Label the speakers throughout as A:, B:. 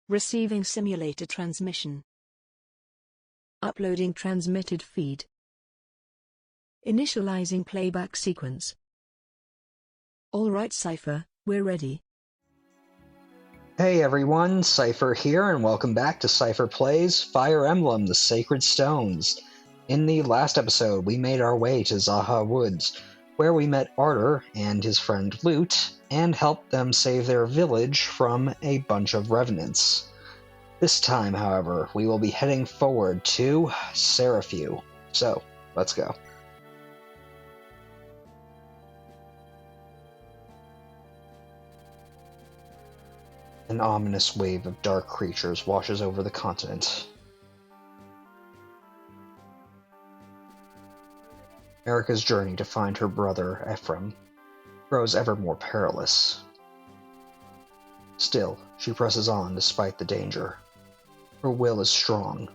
A: Receiving simulator transmission. Uploading transmitted feed. Initializing playback sequence. Alright Seipher, we're ready.
B: Hey everyone, Seipher here, and welcome back to Seipher Plays Fire Emblem: The Sacred Stones. In the last episode, we made our way to Zaha Woods, where we met Arter and his friend Lute, and helped them save their village from a bunch of revenants. This time, however, we will be heading forward to Serafew. So, let's go. An ominous wave of dark creatures washes over the continent. Eirika's journey to find her brother, Ephraim, grows ever more perilous. Still, she presses on despite the danger. Her will is strong.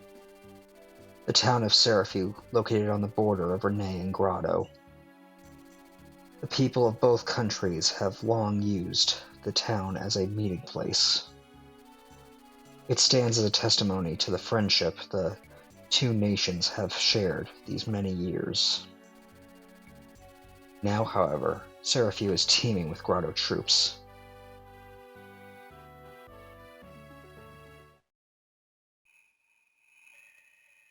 B: The town of Serafew, located on the border of Renais and Grado. The people of both countries have long used the town as a meeting place. It stands as a testimony to the friendship the two nations have shared these many years. Now, however, Serafew is teeming with Grado troops.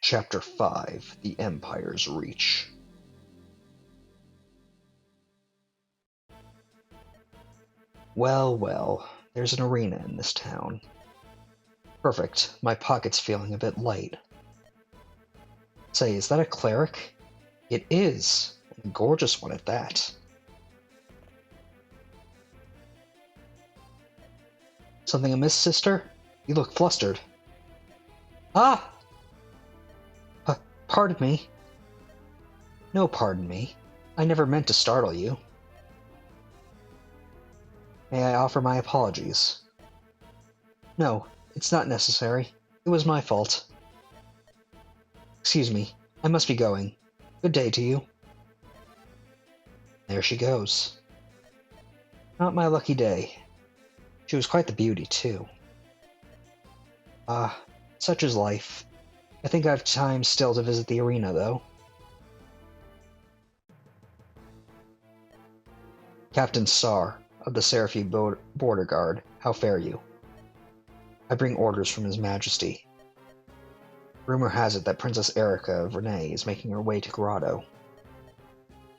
B: Chapter 5: The Empire's Reach. Well, there's an arena in this town. Perfect, my pocket's feeling a bit light. Say, is that a cleric? It is, and a gorgeous one at that. Something amiss, sister? You look flustered. Ah! Pardon me. No, pardon me. I never meant to startle you. May I offer my apologies? No, it's not necessary. It was my fault. Excuse me, I must be going. Good day to you. There she goes. Not my lucky day. She was quite the beauty, too. Such is life. I think I have time still to visit the arena, though. Captain Saar, of the Serafew Border Guard, how fare you? I bring orders from His Majesty. Rumor has it that Princess Eirika of Renais is making her way to Grado.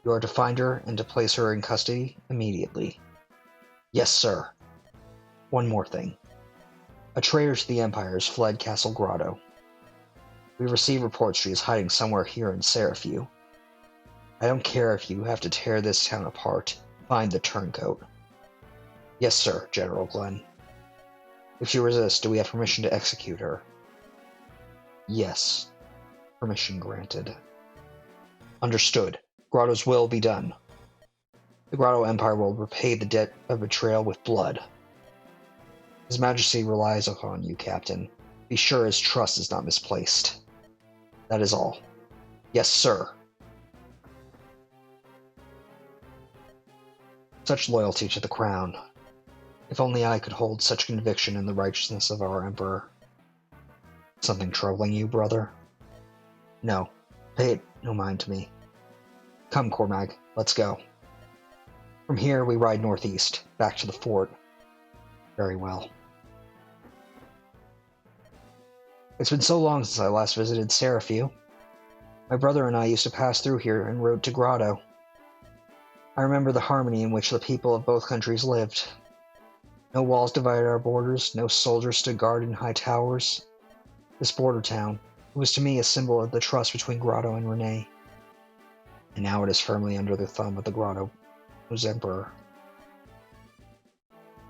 B: You are to find her and to place her in custody immediately. Yes, sir. One more thing. A traitor to the Empire has fled Castle Grado. We receive reports she is hiding somewhere here in Serafew. I don't care if you have to tear this town apart. Find the turncoat. Yes, sir, General Glenn. If she resists, do we have permission to execute her? Yes. Permission granted. Understood. Grado's will be done. The Grado Empire will repay the debt of betrayal with blood. His Majesty relies upon you, Captain. Be sure his trust is not misplaced. That is all. Yes, sir. Such loyalty to the crown. If only I could hold such conviction in the righteousness of our Emperor. Something troubling you, brother? No. Pay it no mind to me. Come, Cormag, let's go. From here we ride northeast, back to the fort. Very well. It's been so long since I last visited Serafew. My brother and I used to pass through here en route to Grado. I remember the harmony in which the people of both countries lived. No walls divided our borders, no soldiers stood guard in high towers. This border town, it was to me a symbol of the trust between Grado and Renais. And now it is firmly under the thumb of the Grado's Emperor.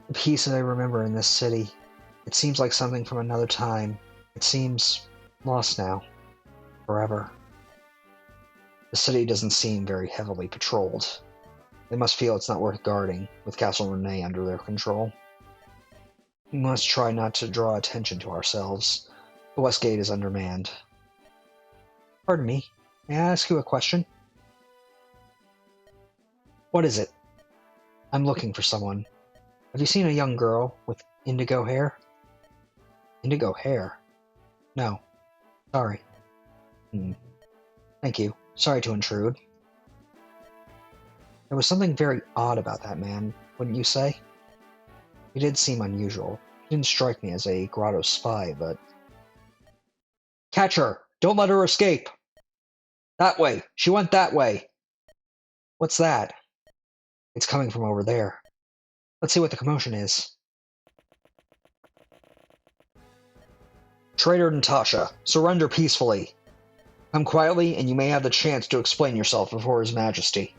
B: The peace that I remember in this city, it seems like something from another time. It seems lost now. Forever. The city doesn't seem very heavily patrolled. They must feel it's not worth guarding, with Castle Renais under their control. We must try not to draw attention to ourselves. The west gate is undermanned. Pardon me, may I ask you a question? What is it? I'm looking for someone. Have you seen a young girl with indigo hair? Indigo hair? No. Sorry. Thank you. Sorry to intrude. There was something very odd about that man, wouldn't you say? He did seem unusual. He didn't strike me as a Grado spy, but... Catch her! Don't let her escape! That way! She went that way! What's that? It's coming from over there. Let's see what the commotion is. Traitor Natasha, surrender peacefully. Come quietly, and you may have the chance to explain yourself before His Majesty.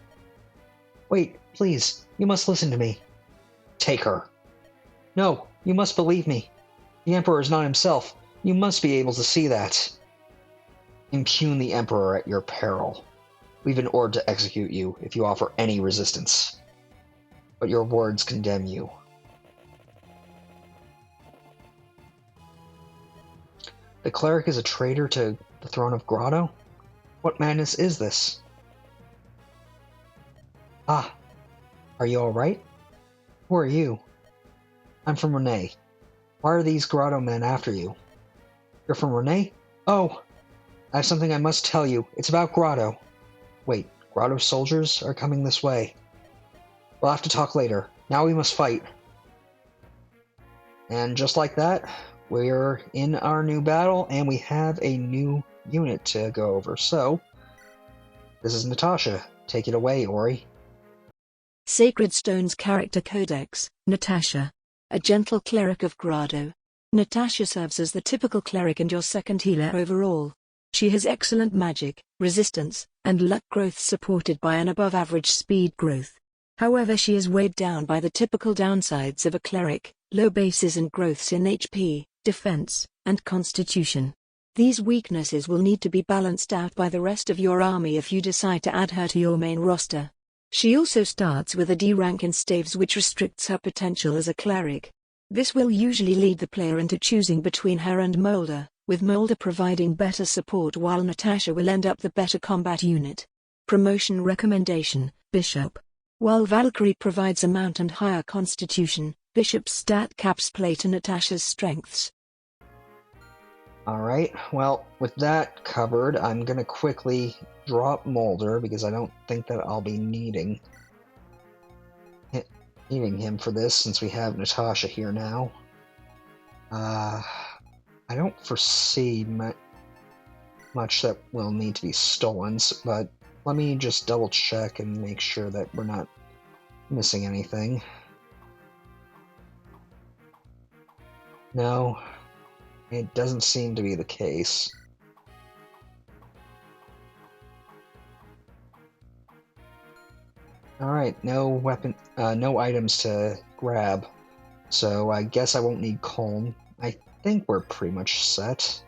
B: Wait, please, you must listen to me. Take her. No, you must believe me. The Emperor is not himself. You must be able to see that. Impugn the Emperor at your peril. We've been ordered to execute you if you offer any resistance. But your words condemn you. The cleric is a traitor to the throne of Grado? What madness is this? Ah, are you alright? Who are you? I'm from Renais. Why are these Grado men after you? You're from Renais? Oh, I have something I must tell you. It's about Grado. Wait, Grado soldiers are coming this way. We'll have to talk later. Now we must fight. And just like that, we're in our new battle, and we have a new unit to go over. So, this is Natasha. Take it away, Ori.
A: Sacred Stone's Character Codex, Natasha. A gentle cleric of Grado. Natasha serves as the typical cleric and your second healer overall. She has excellent magic, resistance, and luck growth supported by an above-average speed growth. However, she is weighed down by the typical downsides of a cleric, low bases and growths in HP, defense, and constitution. These weaknesses will need to be balanced out by the rest of your army if you decide to add her to your main roster. She also starts with a D rank in staves, which restricts her potential as a cleric. This will usually lead the player into choosing between her and Molder, with Molder providing better support while Natasha will end up the better combat unit. Promotion recommendation, Bishop. While Valkyrie provides a mount and higher constitution, Bishop's stat caps play to Natasha's strengths.
B: Alright, well, with that covered, I'm gonna quickly drop Molder, because I don't think that I'll be needing him for this, since we have Natasha here now. I don't foresee much that will need to be stolen, but let me just double check and make sure that we're not missing anything. No, it doesn't seem to be the case. Alright, no items to grab, so I guess I won't need Colm. I think we're pretty much set.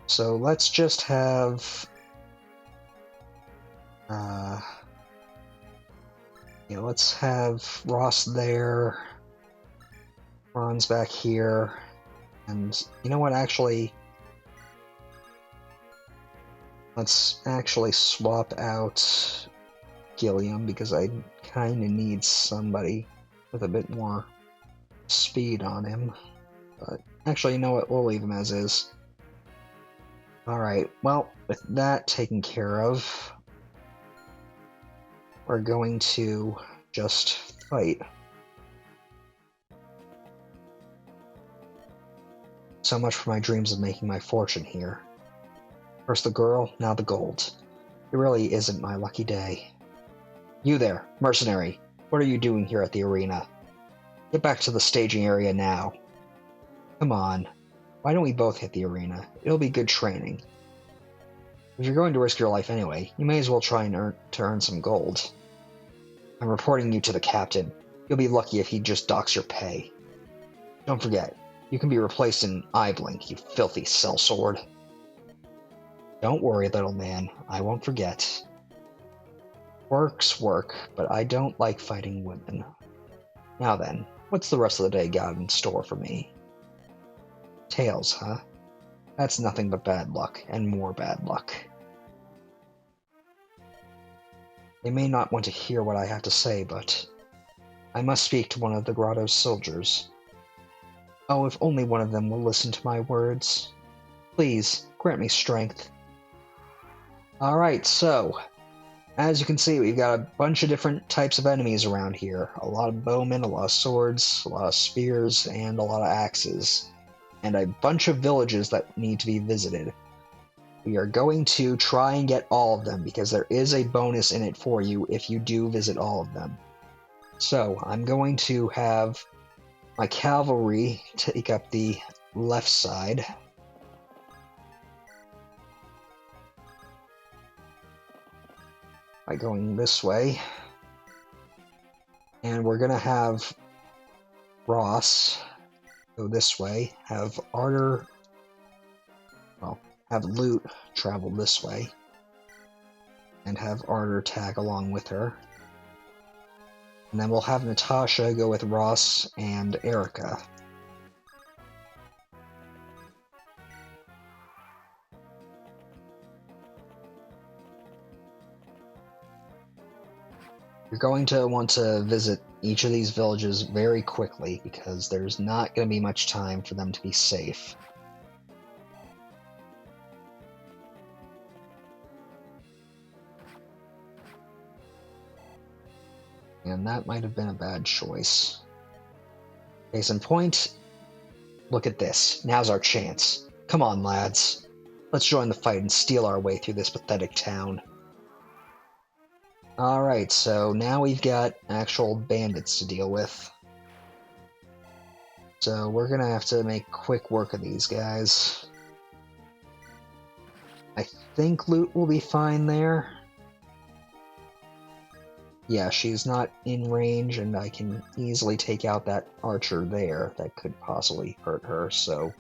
B: So let's just have... let's have Ross there, Ron's back here, and you know what, actually, let's actually swap out Gilliam, because I kind of need somebody with a bit more speed on him. But actually, you know what, we'll leave him as is. Alright, well, with that taken care of, we're going to just fight. So much for my dreams of making my fortune here. First the girl, now the gold. It really isn't my lucky day. You there, mercenary, what are you doing here at the arena? Get back to the staging area now. Come on, why don't we both hit the arena? It'll be good training. If you're going to risk your life anyway, you may as well try and earn some gold. I'm reporting you to the captain. You'll be lucky if he just docks your pay. Don't forget, you can be replaced in eye blink, you filthy sellsword. Don't worry, little man, I won't forget. Work's work, but I don't like fighting women. Now then, what's the rest of the day got in store for me? Tails, huh? That's nothing but bad luck, and more bad luck. They may not want to hear what I have to say, but I must speak to one of the Grado's soldiers. Oh, if only one of them will listen to my words. Please, grant me strength. Alright, so, as you can see, we've got a bunch of different types of enemies around here. A lot of bowmen, a lot of swords, a lot of spears, and a lot of axes. And a bunch of villages that need to be visited. We are going to try and get all of them, because there is a bonus in it for you if you do visit all of them. So, I'm going to have my cavalry take up the left side. By going this way. And we're going to have Ross go this way, have Lute travel this way, and have Arter tag along with her. And then we'll have Natasha go with Ross and Eirika. You're going to want to visit each of these villages very quickly, because there's not going to be much time for them to be safe. And that might have been a bad choice. Case in point, look at this. Now's our chance. Come on, lads. Let's join the fight and steal our way through this pathetic town. Alright, so now we've got actual bandits to deal with. So we're gonna have to make quick work of these guys. I think Lute will be fine there. Yeah, she's not in range, and I can easily take out that archer there that could possibly hurt her, so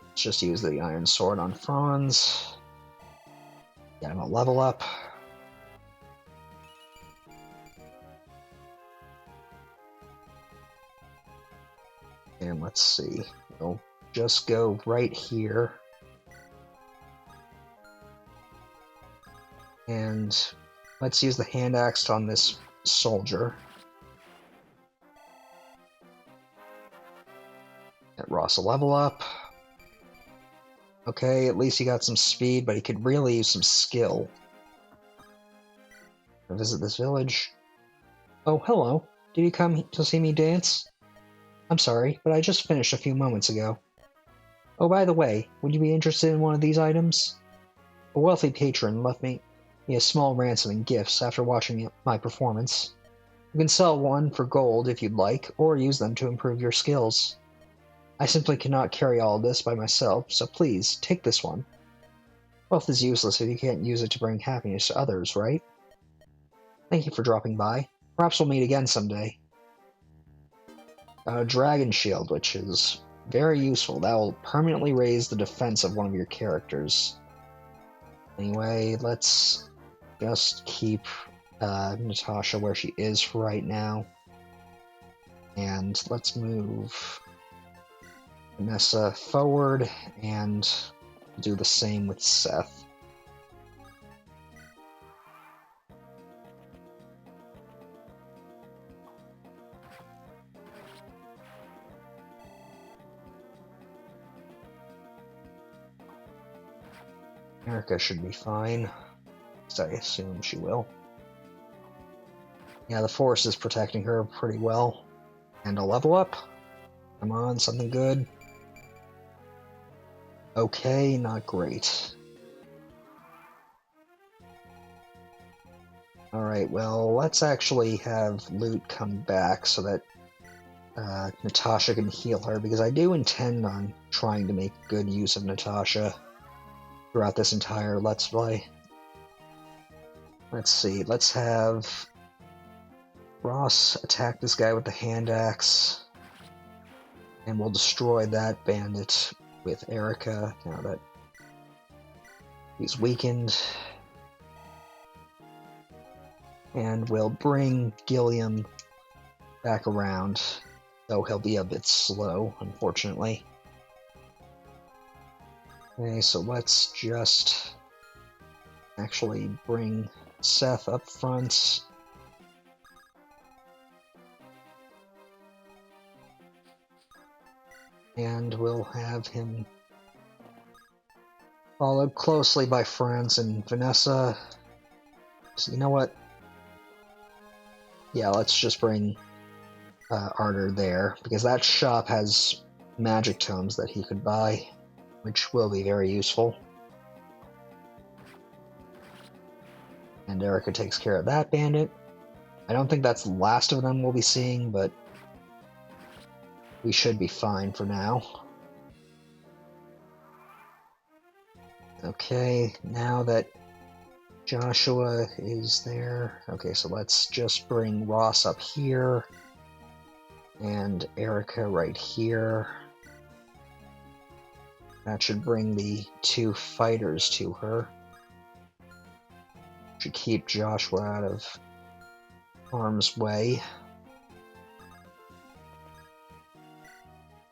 B: let's just use the iron sword on Franz. Get him a level up. And let's see, we'll just go right here. And let's use the hand axe on this soldier. Get Ross a level up. Okay, at least he got some speed, but he could really use some skill. I'll visit this village. Oh, hello. Did you come to see me dance? I'm sorry, but I just finished a few moments ago. Oh, by the way, would you be interested in one of these items? A wealthy patron left me a small ransom in gifts after watching my performance. You can sell one for gold if you'd like, or use them to improve your skills. I simply cannot carry all of this by myself, so please, take this one. Wealth is useless if you can't use it to bring happiness to others, right? Thank you for dropping by. Perhaps we'll meet again someday. A dragon shield, which is very useful. That will permanently raise the defense of one of your characters. Anyway, let's just keep Natasha where she is right now. And let's move Vanessa forward and do the same with Seth. Eirika should be fine, so I assume she will. Yeah, the forest is protecting her pretty well. And a level up. Come on, something good. Okay, not great. Alright, well, let's actually have Lute come back so that Natasha can heal her, because I do intend on trying to make good use of Natasha throughout this entire Let's Play. Let's see, let's have Ross attack this guy with the hand axe, and we'll destroy that bandit with Eirika now that he's weakened. And we'll bring Gilliam back around, though he'll be a bit slow, unfortunately. Okay, so let's just actually bring Seth up front. And we'll have him followed closely by France and Vanessa. So you know what? Yeah, let's just bring Arter there, because that shop has magic tomes that he could buy, which will be very useful. And Eirika takes care of that bandit. I don't think that's the last of them we'll be seeing, but we should be fine for now. Okay, now that Joshua is there, okay, so let's just bring Ross up here, and Eirika right here. That should bring the 2 fighters to her. Should keep Joshua out of harm's way.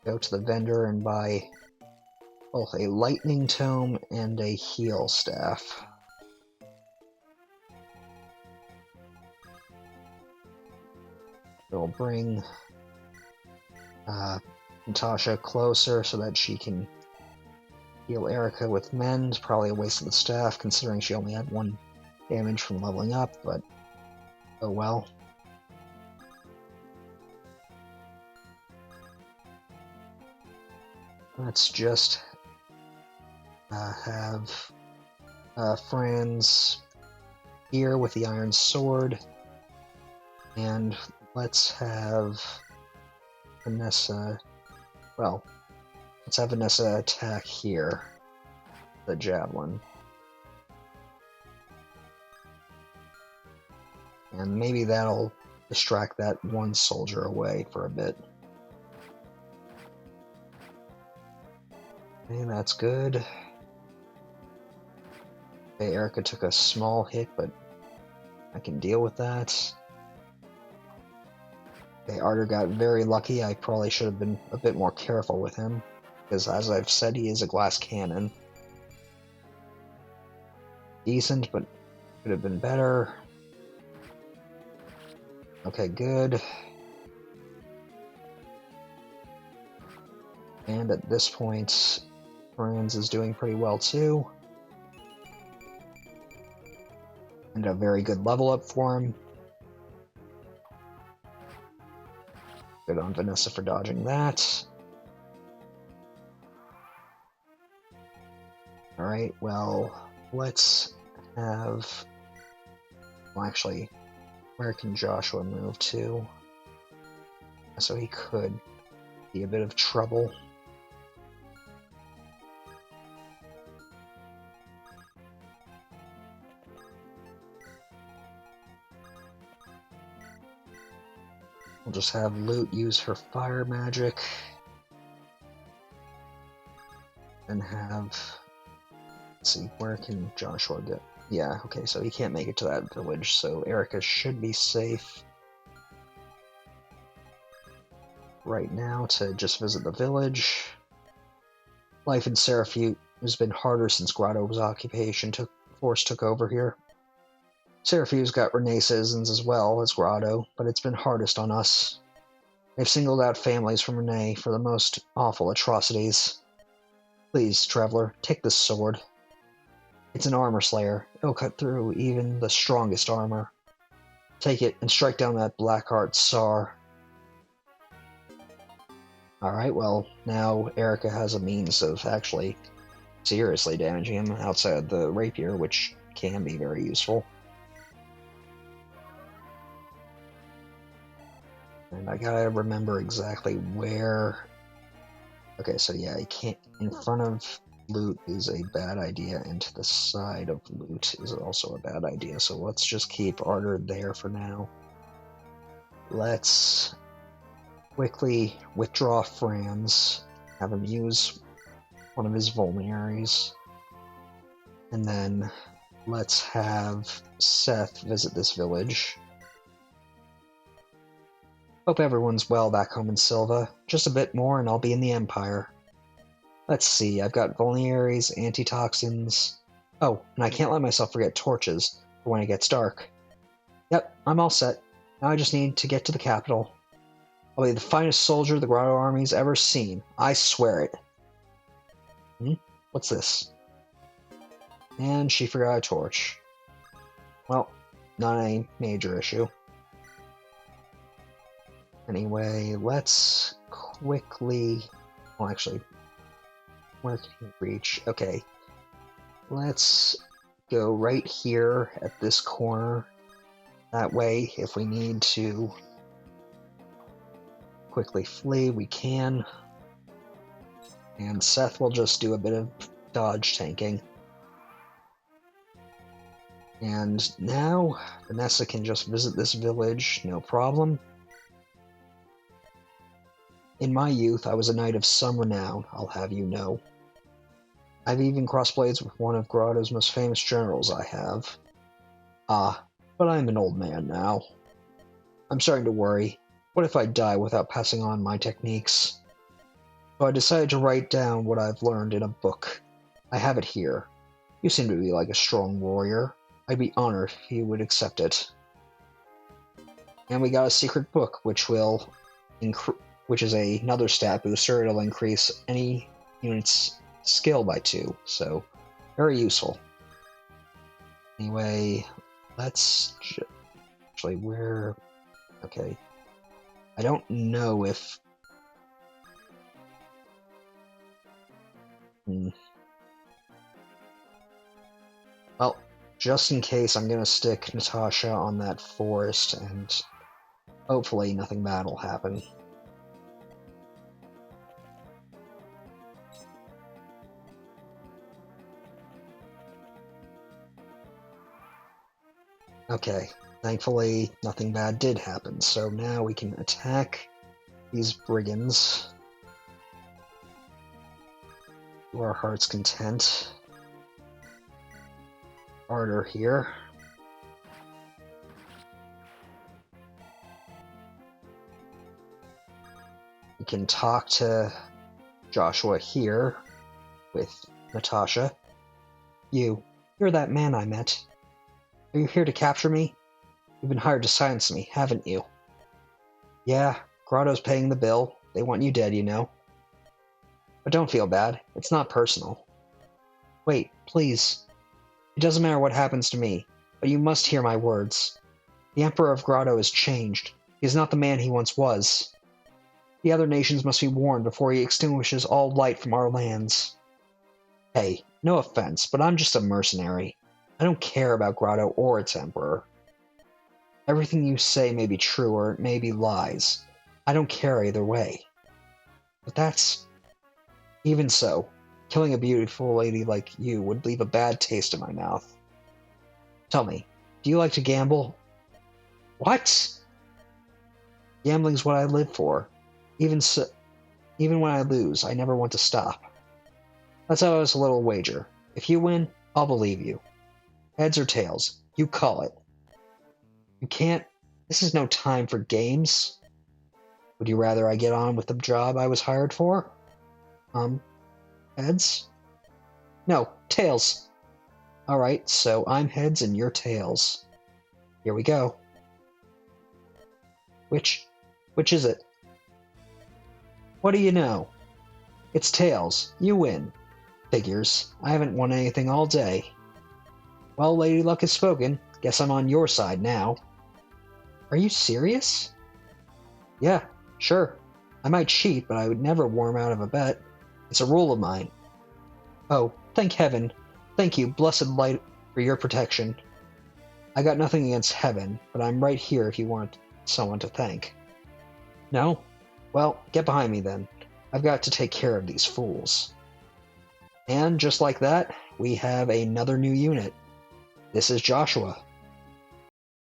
B: Go to the vendor and buy both a lightning tome and a heal staff. We'll bring Natasha closer so that she can heal Eirika with mend. Probably a waste of the staff considering she only had 1 damage from leveling up, but oh well. Let's just have Franz here with the iron sword, and let's have Vanessa, well, let's have Vanessa attack here, the javelin. And maybe that'll distract that 1 soldier away for a bit. Okay, that's good. Okay, Eirika took a small hit, but I can deal with that. Okay, Arter got very lucky. I probably should have been a bit more careful with him, because as I've said, he is a glass cannon. Decent, but could have been better. Okay, good. And at this point, Franz is doing pretty well too. And a very good level up for him. Good on Vanessa for dodging that. Alright, well, let's have... Well, actually, where can Joshua move to? So he could be a bit of trouble. We'll just have Lute use her fire magic. And have... Let's see, where can Joshua go? Yeah, okay, so he can't make it to that village, so Eirika should be safe right now to just visit the village. Life in Serafew has been harder since Grado's occupation force took over here. Serafew's got Renais citizens as well as Grado, but it's been hardest on us. They've singled out families from Renais for the most awful atrocities. Please, traveler, take this sword. It's an armor slayer. It'll cut through even the strongest armor. Take it and strike down that blackheart Saar. Alright, well, now Eirika has a means of actually seriously damaging him outside the rapier, which can be very useful. And I gotta remember exactly where... Okay, so yeah, he can't... In front of Lute is a bad idea, and to the side of Lute is also a bad idea, so let's just keep Arter there for now. Let's quickly withdraw Franz, have him use one of his vulneraries, and then let's have Seth visit this village. Hope everyone's well back home in Silva. Just a bit more and I'll be in the Empire. Let's see, I've got vulneraries, antitoxins... Oh, and I can't let myself forget torches for when it gets dark. Yep, I'm all set. Now I just need to get to the capital. I'll be the finest soldier the Grado army's ever seen. I swear it. What's this? And she forgot a torch. Well, not a major issue. Anyway, let's quickly... Well, actually, where can you reach? Okay. Let's go right here at this corner. That way, if we need to quickly flee, we can. And Seth will just do a bit of dodge tanking. And now, Vanessa can just visit this village, no problem. In my youth, I was a knight of some renown, I'll have you know. I've even crossed blades with one of Grado's most famous generals, I have. Ah, but I'm an old man now. I'm starting to worry. What if I die without passing on my techniques? So I decided to write down what I've learned in a book. I have it here. You seem to be like a strong warrior. I'd be honored if you would accept it. And we got a secret book, which is another stat booster. It'll increase any unit's skill by 2, so very useful. Anyway, let's actually where. Okay, I don't know if. Well, just in case, I'm gonna stick Natasha on that forest, and hopefully nothing bad will happen. Okay, thankfully nothing bad did happen, so now we can attack these brigands to our heart's content. Harder here. We can talk to Joshua here with Natasha. You're that man I met. Are you here to capture me? You've been hired to silence me, haven't you? Yeah, Grado's paying the bill. They want you dead, you know. But don't feel bad. It's not personal. Wait, please. It doesn't matter what happens to me, but you must hear my words. The Emperor of Grado has changed. He is not the man he once was. The other nations must be warned before he extinguishes all light from our lands. Hey, no offense, but I'm just a mercenary. I don't care about Grado or its Emperor. Everything you say may be true or it may be lies. I don't care either way. But that's... Even so, killing a beautiful lady like you would leave a bad taste in my mouth. Tell me, do you like to gamble? What? Gambling's what I live for. Even when I lose, I never want to stop. Let's have us a little wager. If you win, I'll believe you. Heads or tails, you call it. You can't... This is no time for games. Would you rather I get on with the job I was hired for? Heads? No, tails. Alright, so I'm heads and you're tails. Here we go. Which is it? What do you know? It's tails. You win. Figures. I haven't won anything all day. Well, Lady Luck has spoken. Guess I'm on your side now. Are you serious? Yeah, sure. I might cheat, but I would never worm out of a bet. It's a rule of mine. Oh, thank heaven. Thank you, blessed light, for your protection. I got nothing against heaven, but I'm right here if you want someone to thank. No? Well, get behind me then. I've got to take care of these fools. And just like that, we have another new unit. This is Joshua.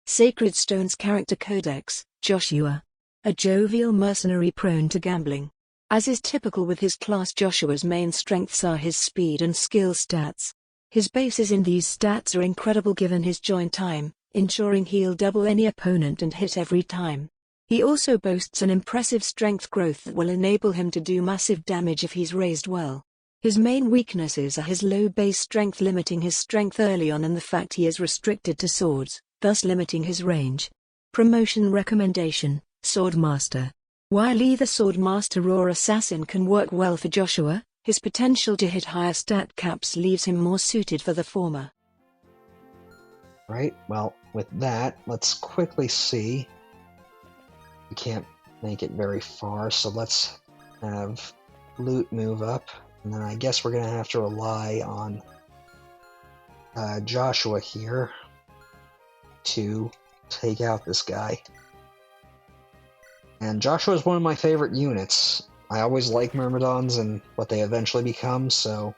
A: Sacred Stone's character codex, Joshua. A jovial mercenary prone to gambling. As is typical with his class, Joshua's main strengths are his speed and skill stats. His bases in these stats are incredible given his join time, ensuring he'll double any opponent and hit every time. He also boasts an impressive strength growth that will enable him to do massive damage if he's raised well. His main weaknesses are his low base strength, limiting his strength early on, and the fact he is restricted to swords, thus limiting his range. Promotion recommendation, Sword Master. While either Swordmaster or Assassin can work well for Joshua, his potential to hit higher stat caps leaves him more suited for the former.
B: Right, well, with that, let's quickly see. We can't make it very far, so let's have Loot move up, and then I guess we're going to have to rely on Joshua here to take out this guy. And Joshua is one of my favorite units. I always like Myrmidons and what they eventually become, so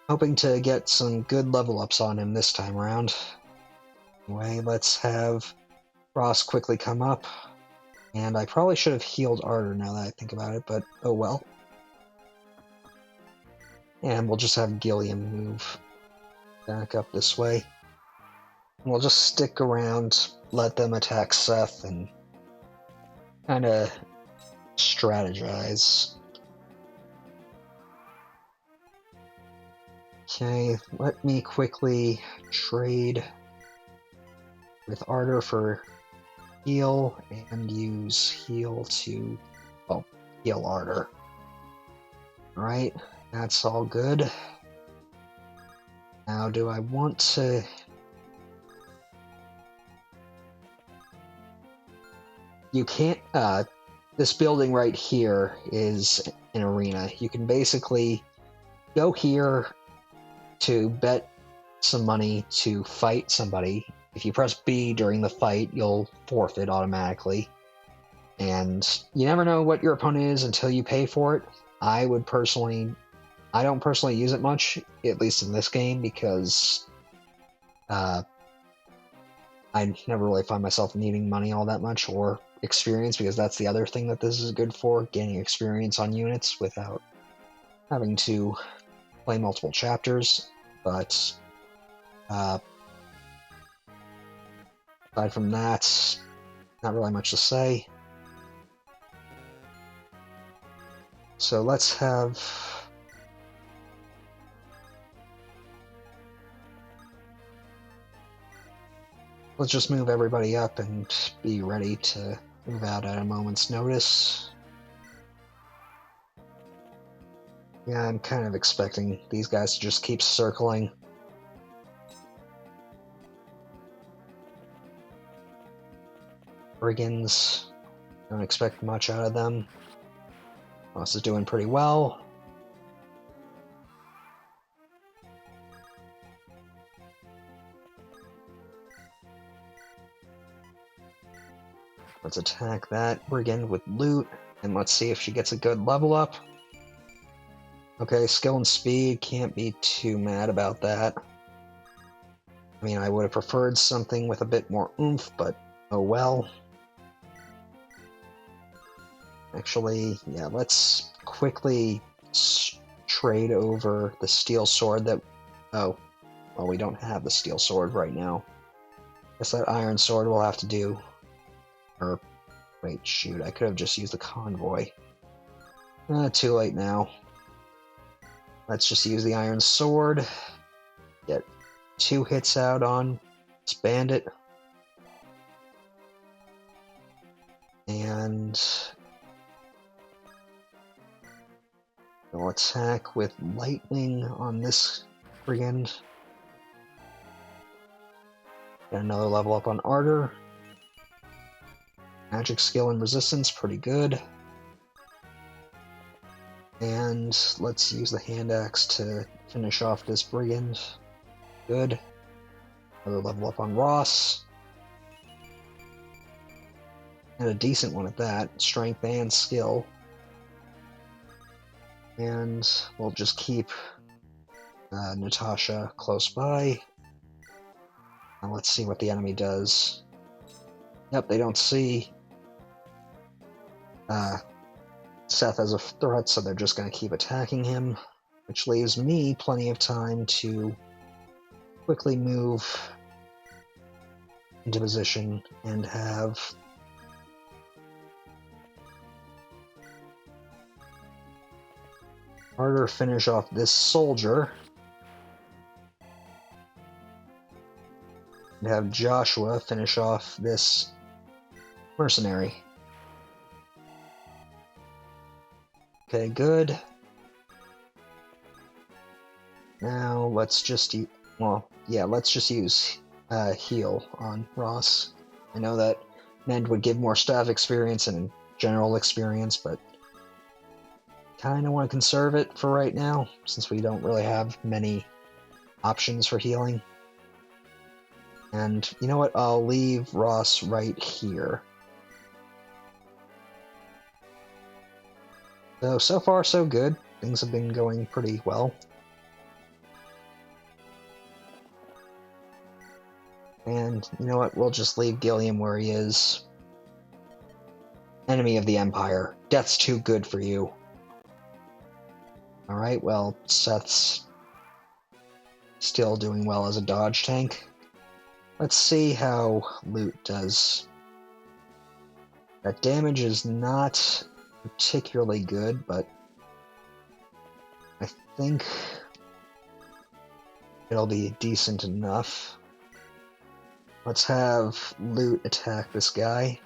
B: hoping to get some good level ups on him this time around. Anyway, let's have Ross quickly come up. And I probably should have healed Ardor now that I think about it, but oh well. And we'll just have Gilliam move back up this way. And we'll just stick around, let them attack Seth, and kind of strategize. Okay, let me quickly trade with Ardor for heal, and use heal to, well, heal Ardor. Alright, that's all good. Now, do I want to... You can't, this building right here is an arena. You can basically go here to bet some money to fight somebody. If you press B during the fight, you'll forfeit automatically. And you never know what your opponent is until you pay for it. I don't personally use it much, at least in this game, because I never really find myself needing money all that much, or experience, because that's the other thing that this is good for, gaining experience on units without having to play multiple chapters. But aside from that, not really much to say. So let's have... Let's just move everybody up and be ready to move out at a moment's notice. Yeah, I'm kind of expecting these guys to just keep circling. Brigands, don't expect much out of them. Ross is doing pretty well. Let's attack that brigand with loot, and let's see if she gets a good level up. Okay, skill and speed, can't be too mad about that. I mean, I would have preferred something with a bit more oomph, but oh well. Actually, yeah, let's quickly trade over the steel sword that... Oh, well, we don't have the steel sword right now. Guess that iron sword will have to do. Or, wait, shoot, I could have just used the convoy. Too late now. Let's just use the iron sword. Get 2 hits out on this bandit. And... we'll attack with lightning on this brigand. Get another level up on Ardor. Magic skill and resistance, pretty good. And let's use the hand axe to finish off this brigand. Good. Another level up on Ross. And a decent one at that. Strength and skill. And we'll just keep Natasha close by. And let's see what the enemy does. Yep, they don't see Seth as a threat, so they're just going to keep attacking him, which leaves me plenty of time to quickly move into position and have Ardor finish off this soldier, and have Joshua finish off this mercenary. Okay, good. Now let's just use, let's just use heal on Ross. I know that Mend would give more staff experience and general experience, but kind of want to conserve it for right now, since we don't really have many options for healing. And you know what? I'll leave Ross right here. So far so good. Things have been going pretty well. And you know what? We'll just leave Gilliam where he is. Enemy of the Empire. Death's too good for you. Alright, well, Seth's still doing well as a dodge tank. Let's see how Loot does. That damage is not particularly good, but I think it'll be decent enough. Let's have Loot attack this guy.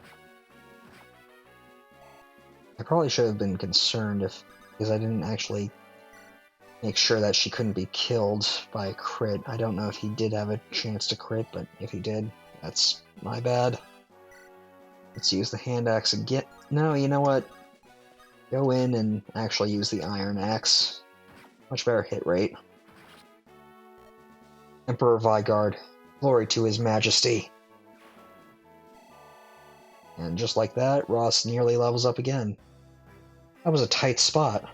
B: I probably should have been concerned because I didn't actually make sure that she couldn't be killed by a crit. I don't know if he did have a chance to crit, but if he did, that's my bad. Let's use the hand axe again. No, you know what? Go in and actually use the iron axe. Much better hit rate. Emperor Vigard, glory to his majesty. And just like that, Ross nearly levels up again. That was a tight spot.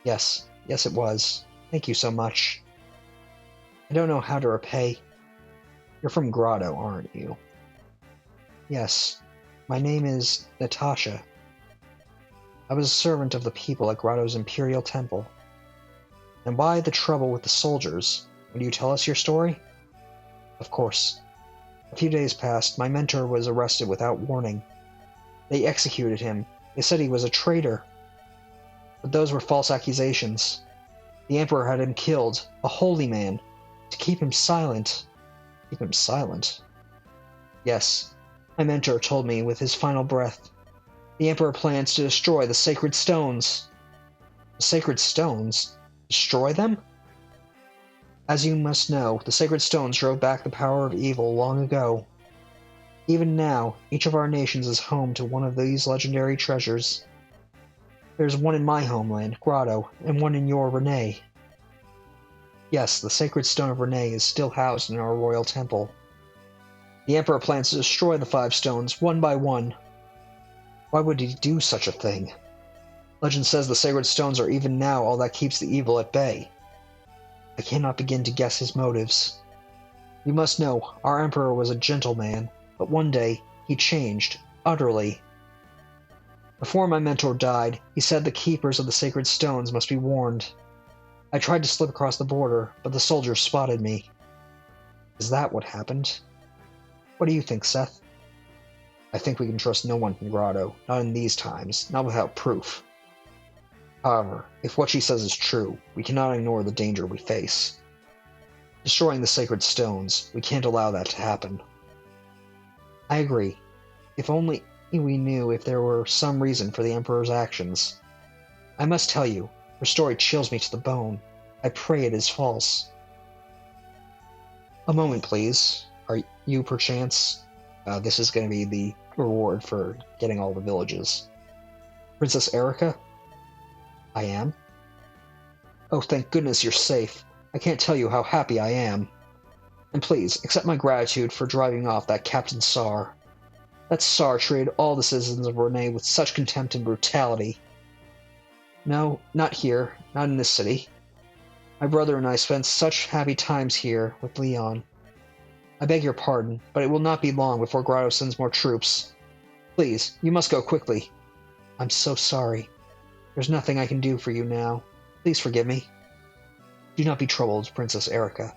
B: Yes it was. Thank you so much. I don't know how to repay. You're from Grado, aren't you? Yes. My name is Natasha. I was a servant of the people at Grado's Imperial Temple. And why the trouble with the soldiers? Will you tell us your story? Of course. A few days passed. My mentor was arrested without warning. They executed him. They said he was a traitor. But those were false accusations. The Emperor had him killed, a holy man, to keep him silent. Keep him silent? Yes. My mentor told me with his final breath. The Emperor plans to destroy the sacred stones. The sacred stones? Destroy them? As you must know, the sacred stones drove back the power of evil long ago. Even now, each of our nations is home to one of these legendary treasures. There's one in my homeland, Grado, and one in your Renais. Yes, the sacred stone of Renais is still housed in our royal temple. The Emperor plans to destroy the 5 stones, one by one. Why would he do such a thing? Legend says the sacred stones are even now all that keeps the evil at bay. I cannot begin to guess his motives. You must know, our Emperor was a gentle man, but one day he changed, utterly. Before my mentor died, he said the keepers of the sacred stones must be warned. I tried to slip across the border, but the soldiers spotted me. Is that what happened? What do you think, Seth? I think we can trust no one from Grado, not in these times, not without proof. However, if what she says is true, we cannot ignore the danger we face. Destroying the sacred stones, we can't allow that to happen. I agree. If only we knew if there were some reason for the Emperor's actions. I must tell you, her story chills me to the bone. I pray it is false. A moment, please. Are you, perchance? This is going to be the reward for getting all the villages. Princess Eirika? I am? Oh, thank goodness you're safe. I can't tell you how happy I am. And please, accept my gratitude for driving off that Captain Saar. That Saar treated all the citizens of Renais with such contempt and brutality. No, not here, not in this city. My brother and I spent such happy times here with Leon. I beg your pardon, but it will not be long before Grado sends more troops. Please, you must go quickly. I'm so sorry. There's nothing I can do for you now. Please forgive me. Do not be troubled, Princess Eirika.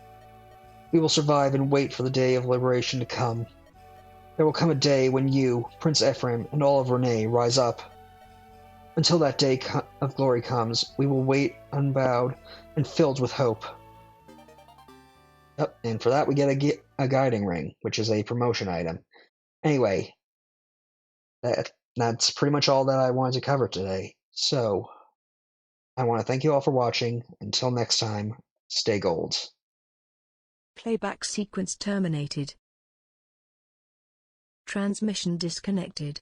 B: We will survive and wait for the day of liberation to come. There will come a day when you, Prince Ephraim, and all of Renais rise up. Until that day of glory comes, we will wait unbowed and filled with hope. Yep, and for that we get a guiding ring, which is a promotion item. Anyway, that's pretty much all that I wanted to cover today. So, I want to thank you all for watching. Until next time, stay gold.
A: Playback sequence terminated. Transmission disconnected.